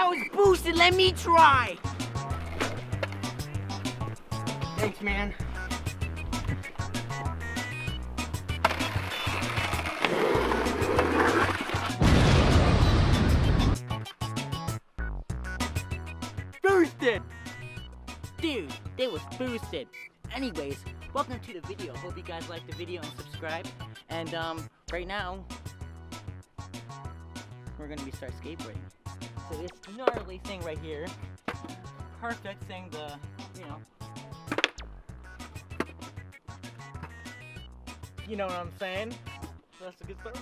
That was boosted. Let me try. Thanks, man. Boosted! Dude, they was boosted. Anyways, welcome to the video. Hope you guys liked the video and subscribe. And right now, we're gonna start skateboarding. So this gnarly thing right here, perfect thing to, you know what I'm saying? So that's a good start.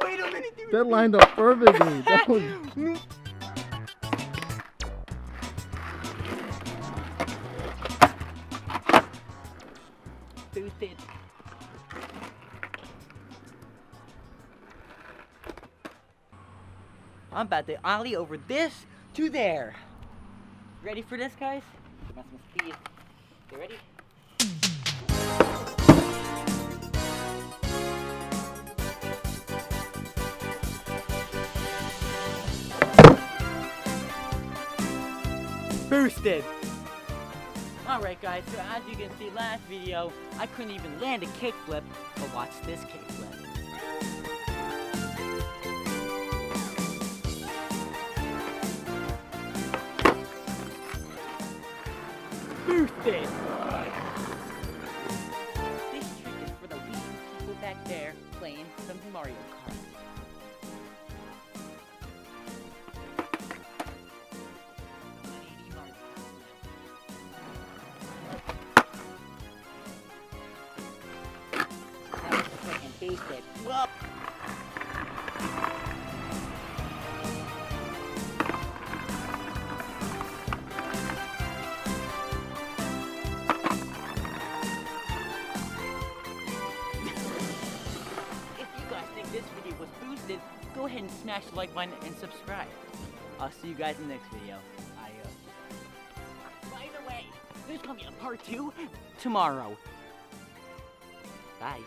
Wait a minute, dude. That lined up perfectly. That was... Boosted. I'm about to ollie over this to there. Ready for this, guys? Got some speed. You ready? Boosted. Alright guys, so as you can see last video, I couldn't even land a kickflip, but watch this kickflip. Boosted! This trick is for the weak people back there playing some Mario Kart. Boosted. Whoa. If you guys think this video was boosted, go ahead and smash the like button and subscribe. I'll see you guys in the next video. By the way, there's gonna be a part 2 tomorrow. Bye.